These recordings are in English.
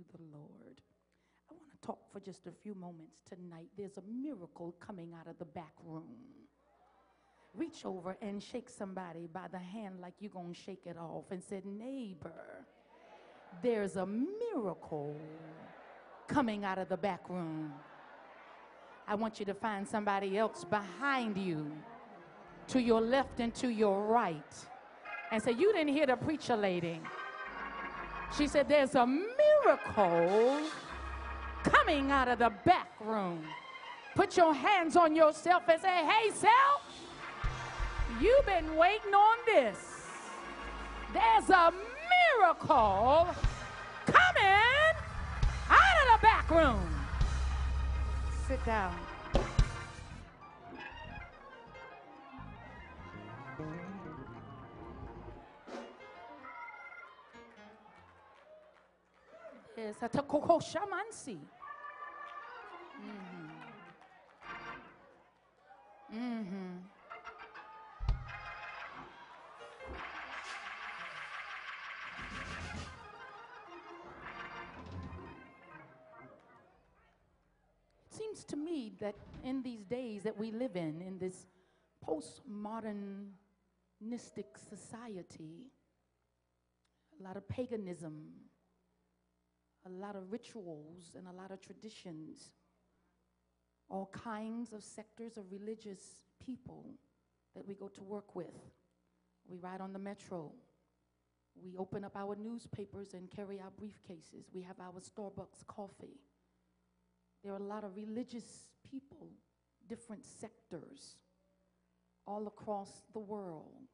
to the Lord. I want to talk for just a few moments tonight. There's a miracle coming out of the back room. Reach over and shake somebody by the hand like you're going to shake it off and say, neighbor, there's a miracle coming out of the back room. I want you to find somebody else behind you, to your left and to your right, and say, you didn't hear the preacher lady. She said, there's a miracle coming out of the back room. Put your hands on yourself and say, hey, self, you've been waiting on this. There's a miracle coming out of the back room. Sit down. Yes, a takoko shamansi. It seems to me that in these days that we live in this postmodernistic society, a lot of paganism, a lot of rituals, and a lot of traditions, all kinds of sectors of religious people that we go to work with. We ride on the metro. We open up our newspapers and carry our briefcases. We have our Starbucks coffee. There are a lot of religious people, different sectors, all across the world.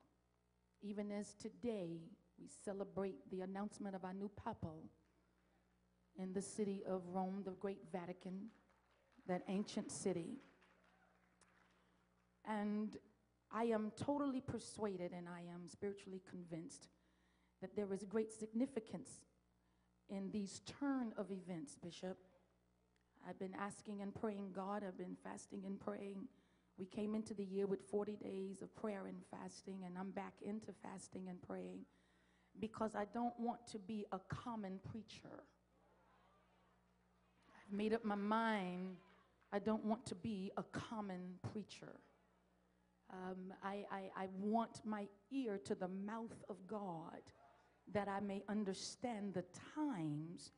Even as today, we celebrate the announcement of our new Papa in the city of Rome, the great Vatican, that ancient city. And I am totally persuaded, and I am spiritually convinced that there is great significance in these turn of events, Bishop. I've been asking and praying God. I've been fasting and praying. We came into the year with 40 days of prayer and fasting, and I'm back into fasting and praying because I don't want to be a common preacher. I've made up my mind. I don't want to be a common preacher. I want my ear to the mouth of God that I may understand the times,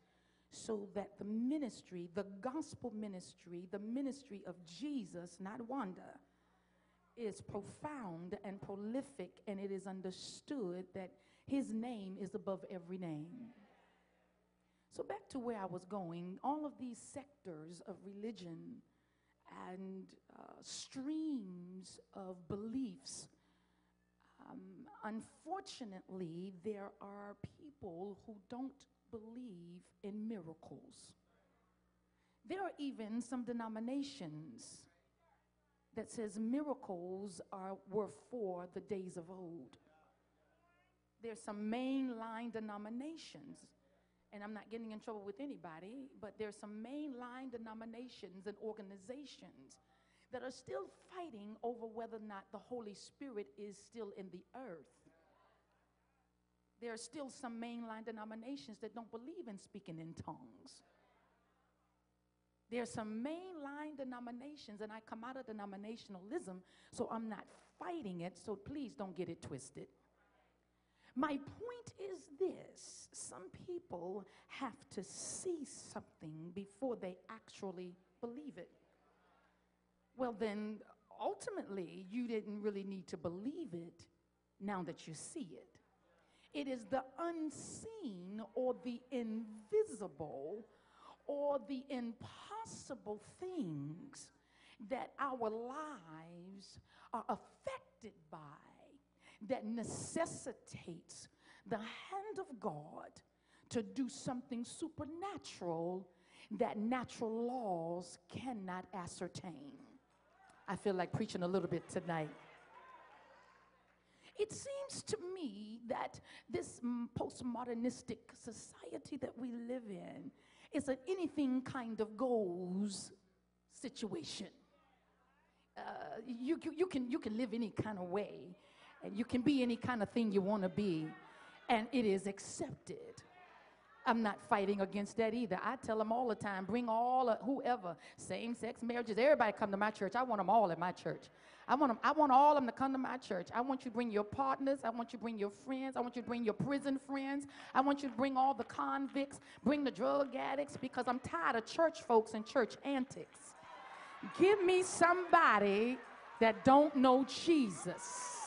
so that the ministry, the gospel ministry, the ministry of Jesus, not Wanda, is profound and prolific, and it is understood that his name is above every name. So back to where I was going, all of these sectors of religion and streams of beliefs, unfortunately, there are people who don't believe in miracles. There are even some denominations that says miracles were for the days of old. There's some mainline denominations, and I'm not getting in trouble with anybody, but there's some mainline denominations and organizations that are still fighting over whether or not the Holy Spirit is still in the earth. There are still some mainline denominations that don't believe in speaking in tongues. There are some mainline denominations, and I come out of denominationalism, so I'm not fighting it, so please don't get it twisted. My point is this: some people have to see something before they actually believe it. Well, then, ultimately, you didn't really need to believe it now that you see it. It is the unseen or the invisible or the impossible things that our lives are affected by that necessitates the hand of God to do something supernatural that natural laws cannot ascertain. I feel like preaching a little bit tonight. It seems to me that this postmodernistic society that we live in is an anything kind of goes situation. You can live any kind of way, and you can be any kind of thing you want to be, and it is accepted. I'm not fighting against that either. I tell them all the time, bring all whoever, same-sex marriages, everybody come to my church. I want them all at my church. I want all of them to come to my church. I want you to bring your partners. I want you to bring your friends. I want you to bring your prison friends. I want you to bring all the convicts, bring the drug addicts, because I'm tired of church folks and church antics. Give me somebody that don't know Jesus.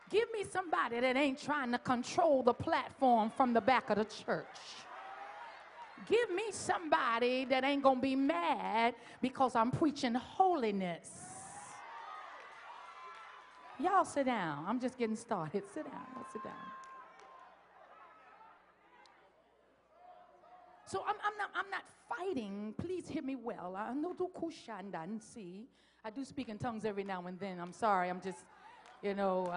Give me somebody that ain't trying to control the platform from the back of the church. Give me somebody that ain't going to be mad because I'm preaching holiness. Y'all sit down. I'm just getting started. Sit down. Let's sit down. So I'm not fighting. Please hear me well. I do speak in tongues every now and then. I'm sorry. I'm just, you know,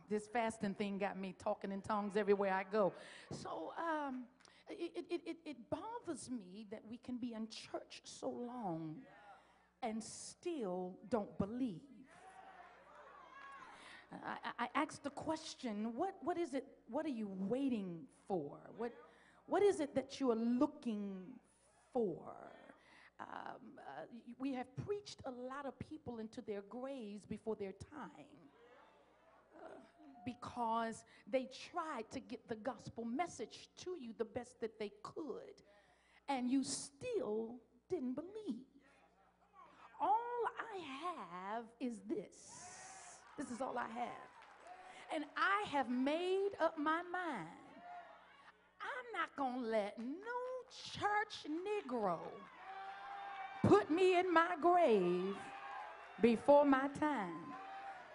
this fasting thing got me talking in tongues everywhere I go. So it bothers me that we can be in church so long and still don't believe. I asked the question, what is it, what are you waiting for? What is it that you are looking for? We have preached a lot of people into their graves before their time because they tried to get the gospel message to you the best that they could, and you still didn't believe. All I have is this. This is all I have. And I have made up my mind. I'm not going to let no church Negro put me in my grave before my time.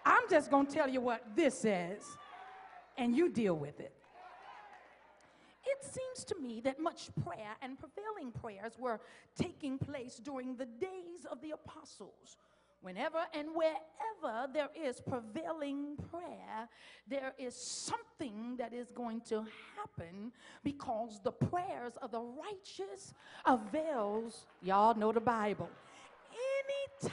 I'm just going to tell you what this says, and you deal with it. It seems to me that much prayer and prevailing prayers were taking place during the days of the apostles. Whenever and wherever there is prevailing prayer, there is something that is going to happen, because the prayers of the righteous avails. Y'all know the Bible. Anytime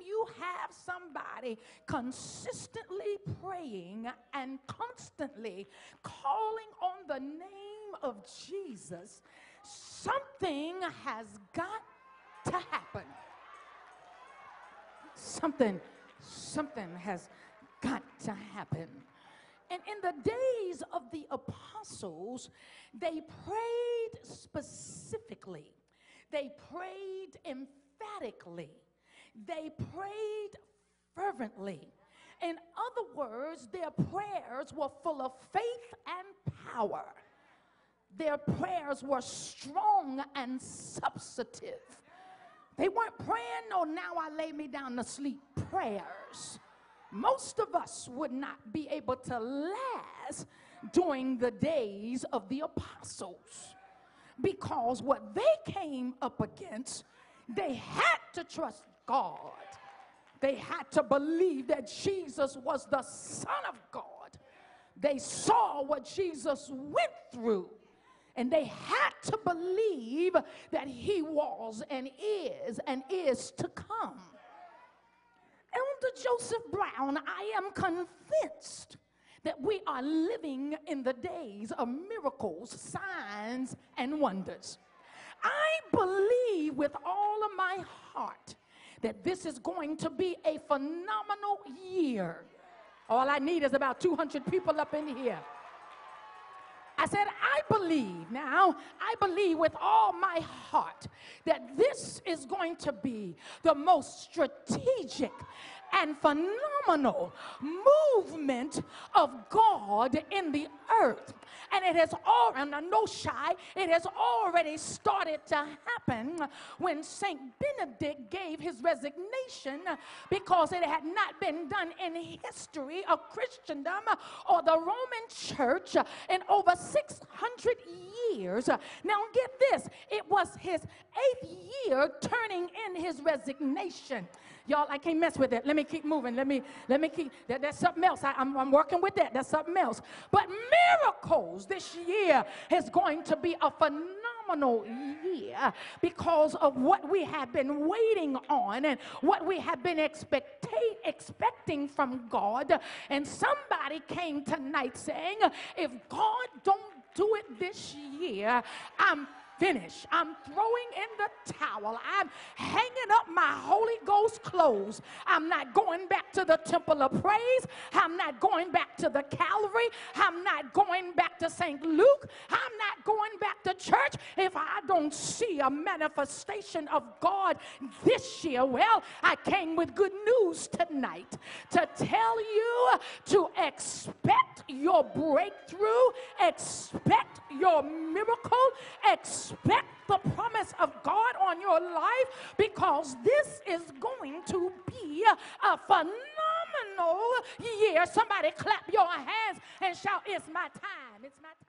you have somebody consistently praying and constantly calling on the name of Jesus, something has got to happen. Something has got to happen. And in the days of the apostles, they prayed specifically. They prayed emphatically. They prayed fervently. In other words, their prayers were full of faith and power. Their prayers were strong and substantive. They weren't praying, no, now I lay me down to sleep prayers. Most of us would not be able to last during the days of the apostles, because what they came up against, they had to trust God. They had to believe that Jesus was the Son of God. They saw what Jesus went through, and they had to believe that he was and is to come. Elder Joseph Brown, I am convinced that we are living in the days of miracles, signs, and wonders. I believe with all of my heart that this is going to be a phenomenal year. All I need is about 200 people up in here. I said, I believe with all my heart that this is going to be the most strategic and phenomenal movement of God in the earth. And it has already started to happen when St. Benedict gave his resignation, because it had not been done in history of Christendom or the Roman Church in over 600 years. Now get this, it was his 8th year turning in his resignation. Y'all, I can't mess with it. Let me keep moving. Let me keep, that's something else. I'm working with that. That's something else. But miracles this year is going to be a phenomenal phenomenal year because of what we have been waiting on and what we have been expecting from God. And somebody came tonight saying, if God don't do it this year, I'm finished. I'm throwing in the towel. I'm hanging up my Holy Ghost clothes. I'm not going back to the temple of praise. I'm not going back to the Calvary. I'm not going back to St. Luke. I'm not going back to church if I don't see a manifestation of God this year. Well, I came with good news tonight to tell you to expect your breakthrough, expect your miracle, expect the promise of God on your life, because this is going to be a phenomenal year. Somebody clap your hands and shout, it's my time. It's my time.